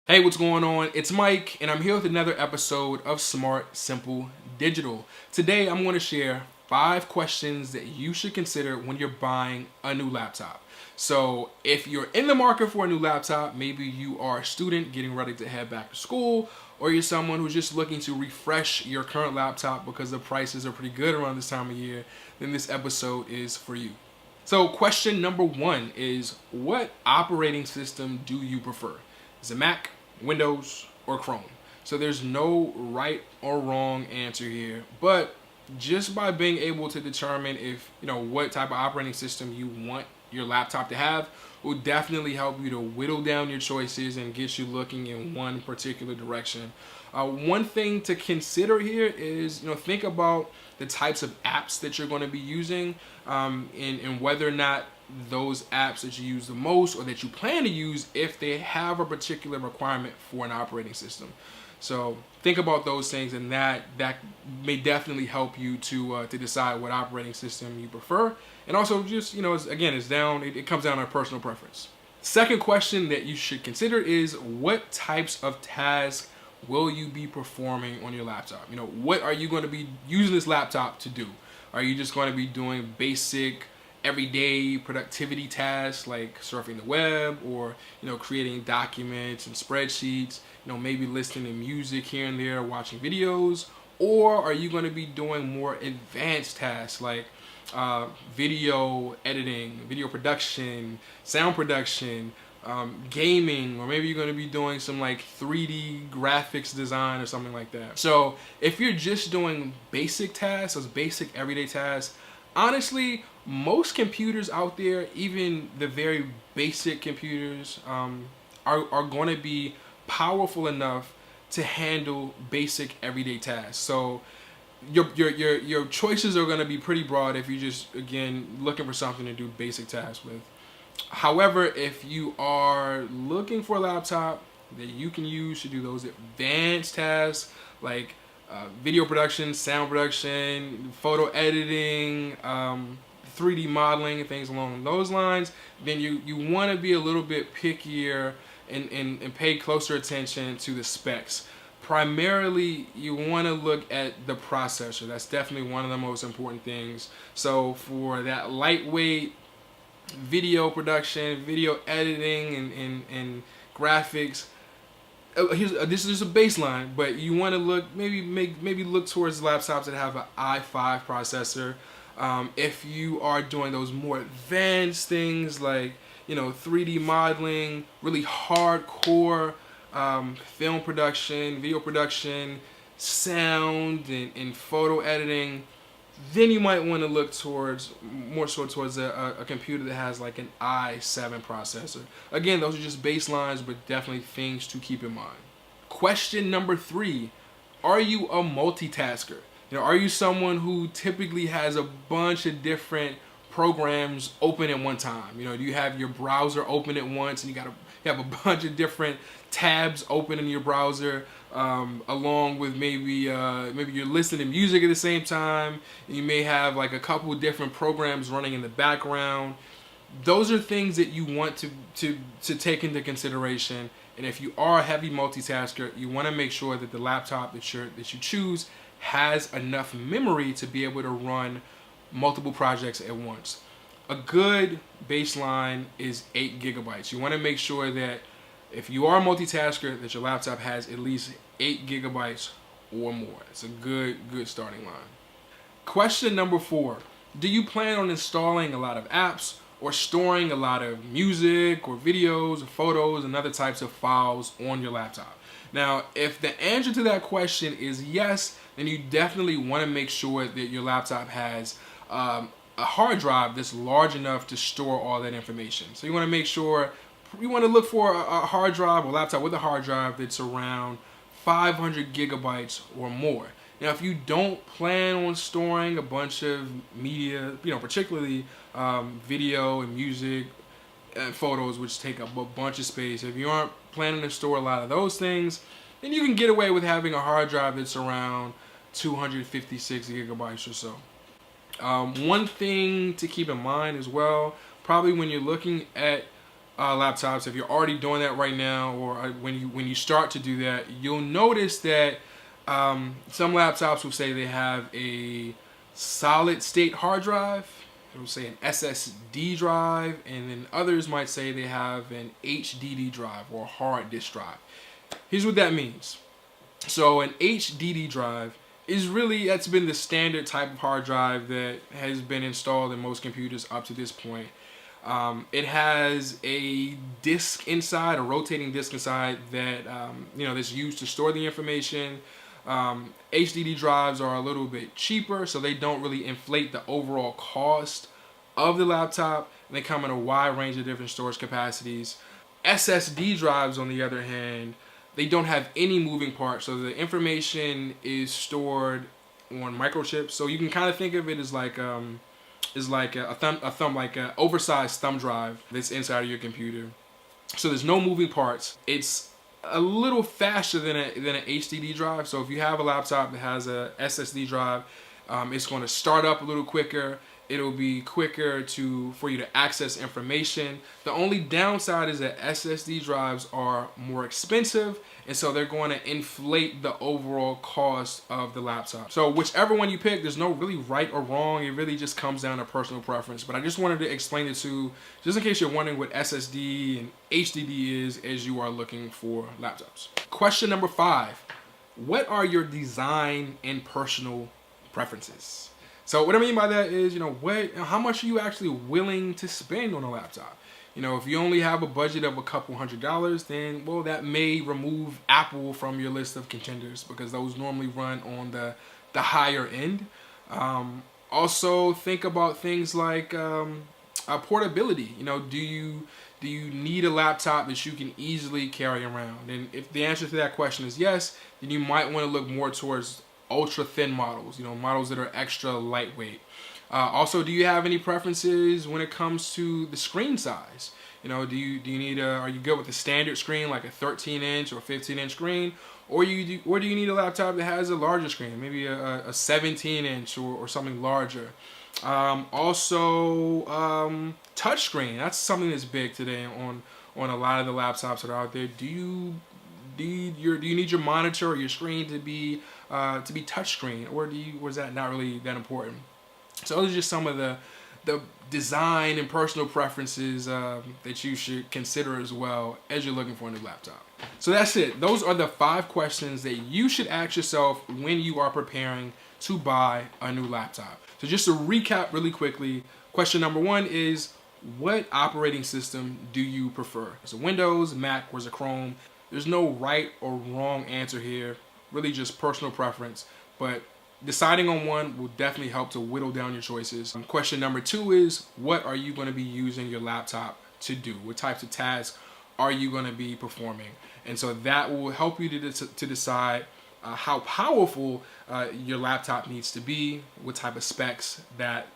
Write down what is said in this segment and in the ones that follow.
Hey, what's going on? It's Mike, and I'm here with another episode of Smart Simple Digital. Today, I'm going to share 5 questions that you should consider when you're buying a new laptop. So, if you're in the market for a new laptop, maybe you are a student getting ready to head back to school, or you're someone who's just looking to refresh your current laptop because the prices are pretty good around this time of year, then this episode is for you. So, question number 1 is, what operating system do you prefer? Is it Mac, Windows, or Chrome? So there's no right or wrong answer here, but just by being able to determine if what type of operating system you want your laptop to have will definitely help you to whittle down your choices and get you looking in one particular direction. One thing to consider here is think about the types of apps that you're going to be using, and whether or not those apps that you use the most or that you plan to use, if they have a particular requirement for an operating system. So think about those things, and that may definitely help you to decide what operating system you prefer. And also, just it comes down to personal preference. Second question that you should consider is, what types of tasks will you be performing on your laptop? What are you going to be using this laptop to do? Are you just going to be doing basic everyday productivity tasks like surfing the web, or creating documents and spreadsheets, maybe listening to music here and there, watching videos? Or are you going to be doing more advanced tasks like video editing, video production, sound production, gaming, or maybe you're going to be doing some like 3D graphics design or something like that? So if you're just doing basic tasks, those basic everyday tasks, honestly, most computers out there, even the very basic computers, are going to be powerful enough to handle basic everyday tasks. So your choices are going to be pretty broad if you just, again, looking for something to do basic tasks with. However, if you are looking for a laptop that you can use to do those advanced tasks like video production, sound production, photo editing, 3D modeling, and things along those lines, then you want to be a little bit pickier and pay closer attention to the specs. Primarily, you want to look at the processor. That's definitely one of the most important things. So for that lightweight video production, video editing, and graphics, this is just a baseline, but you want to look maybe look towards laptops that have an i5 processor. If you are doing those more advanced things like 3D modeling, really hardcore film production, video production, sound, and photo editing, then you might want to look towards a computer that has like an i7 processor. Again, those are just baselines, but definitely things to keep in mind. Question number 3, are you a multitasker? Are you someone who typically has a bunch of different programs open at one time? Do you have your browser open at once, and you have a bunch of different tabs open in your browser, along with maybe you're listening to music at the same time, and you may have like a couple of different programs running in the background? Those are things that you want to take into consideration. And if you are a heavy multitasker, you want to make sure that the laptop that you choose has enough memory to be able to run multiple projects at once. A good baseline is 8 gigabytes. You want to make sure that if you are a multitasker, that your laptop has at least 8 gigabytes or more. It's a good starting line. Question number 4, do you plan on installing a lot of apps or storing a lot of music or videos or photos and other types of files on your laptop? Now, if the answer to that question is yes, then you definitely want to make sure that your laptop has a hard drive that's large enough to store all that information. So you want to look for a hard drive or laptop with a hard drive that's around 500 gigabytes or more. Now, if you don't plan on storing a bunch of media, particularly video and music and photos, which take up a bunch of space, if you aren't planning to store a lot of those things, then you can get away with having a hard drive that's around 256 gigabytes or so. One thing to keep in mind as well, probably when you're looking at laptops, if you're already doing that right now, or when you start to do that, you'll notice that some laptops will say they have a solid state hard drive. It will say an SSD drive, and then others might say they have an HDD drive or hard disk drive. Here's what that means. So an HDD drive is really, that's been the standard type of hard drive that has been installed in most computers up to this point. It has a disk inside, a rotating disk inside that that's used to store the information. HDD drives are a little bit cheaper, so they don't really inflate the overall cost of the laptop. They come in a wide range of different storage capacities. SSD drives, on the other hand, they don't have any moving parts, so the information is stored on microchips. So you can kind of think of it as like an oversized thumb drive that's inside of your computer. So there's no moving parts. It's a little faster than an HDD drive. So if you have a laptop that has a SSD drive, it's going to start up a little quicker. It'll be quicker for you to access information. The only downside is that SSD drives are more expensive, and so they're going to inflate the overall cost of the laptop. So whichever one you pick, there's no really right or wrong. It really just comes down to personal preference. But I just wanted to explain it just in case you're wondering what SSD and HDD is as you are looking for laptops. Question number 5. What are your design and personal preferences? So what I mean by that is, how much are you actually willing to spend on a laptop? If you only have a budget of a couple $100, then, well, that may remove Apple from your list of contenders because those normally run on the higher end. Also, think about things like portability. Do you need a laptop that you can easily carry around? And if the answer to that question is yes, then you might want to look more towards ultra thin models, models that are extra lightweight. Also, do you have any preferences when it comes to the screen size? Do you need are you good with the standard screen like a 13-inch or 15-inch screen, or do you need a laptop that has a larger screen, maybe a 17-inch or something larger? Also, touchscreen. That's something that's big today on a lot of the laptops that are out there. Do you need your monitor or your screen to be touchscreen, or is that not really that important? So those are just some of the design and personal preferences that you should consider as well as you're looking for a new laptop. So that's it. Those are the 5 questions that you should ask yourself when you are preparing to buy a new laptop. So just to recap really quickly, question number 1 is, what operating system do you prefer? Is it Windows, Mac, or is it Chrome? There's no right or wrong answer here, really just personal preference, but deciding on one will definitely help to whittle down your choices. Question number 2 is, what are you going to be using your laptop to do? What types of tasks are you going to be performing? And so that will help you to decide how powerful your laptop needs to be, what type of specs that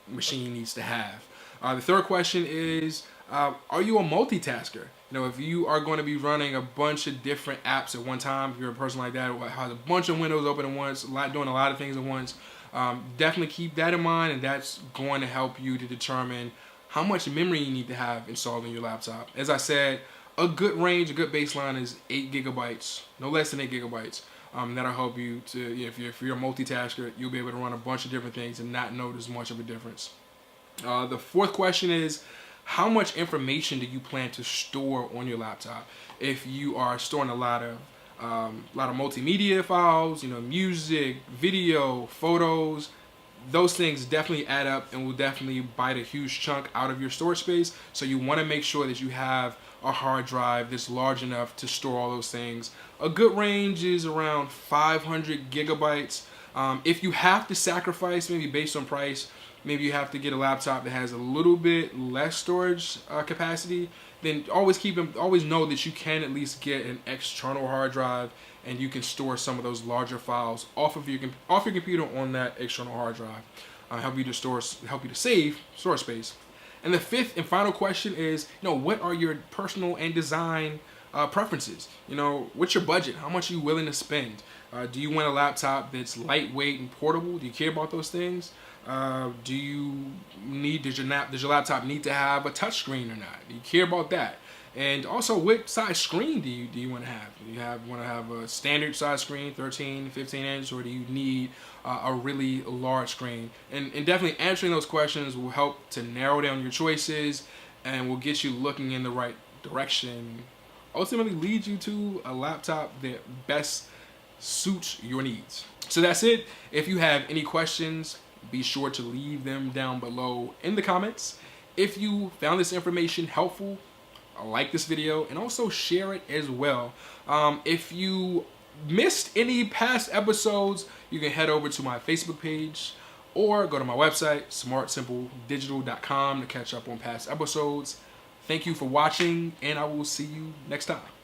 machine needs to have. The third question is, are you a multitasker? If you are going to be running a bunch of different apps at one time, if you're a person like that who has a bunch of windows open at once, doing a lot of things at once, definitely keep that in mind, and that's going to help you to determine how much memory you need to have installed in your laptop. As I said, a good range, a good baseline is 8 gigabytes, no less than 8 gigabytes. That'll help you to, if you're a multitasker, you'll be able to run a bunch of different things and not notice much of a difference. The fourth question is, how much information do you plan to store on your laptop? If you are storing a lot of multimedia files, music, video, photos, those things definitely add up and will definitely bite a huge chunk out of your storage space. So you want to make sure that you have a hard drive that's large enough to store all those things. A good range is around 500 gigabytes. If you have to sacrifice, maybe based on price, maybe you have to get a laptop that has a little bit less storage capacity, then always know that you can at least get an external hard drive, and you can store some of those larger files off your computer on that external hard drive. Help you to save storage space. And the fifth and final question is, what are your personal and design preferences? What's your budget? How much are you willing to spend? Do you want a laptop that's lightweight and portable? Do you care about those things? Does your laptop need to have a touchscreen or not? Do you care about that? And also, what size screen do you want to have? Do you want to have a standard size screen, 13, 15 inch, or do you need a really large screen? And definitely answering those questions will help to narrow down your choices and will get you looking in the right direction. Ultimately, lead you to a laptop that best suits your needs. So that's it. If you have any questions, be sure to leave them down below in the comments. If you found this information helpful, like this video and also share it as well. If you missed any past episodes, you can head over to my Facebook page or go to my website, smartsimpledigital.com, to catch up on past episodes. Thank you for watching, and I will see you next time.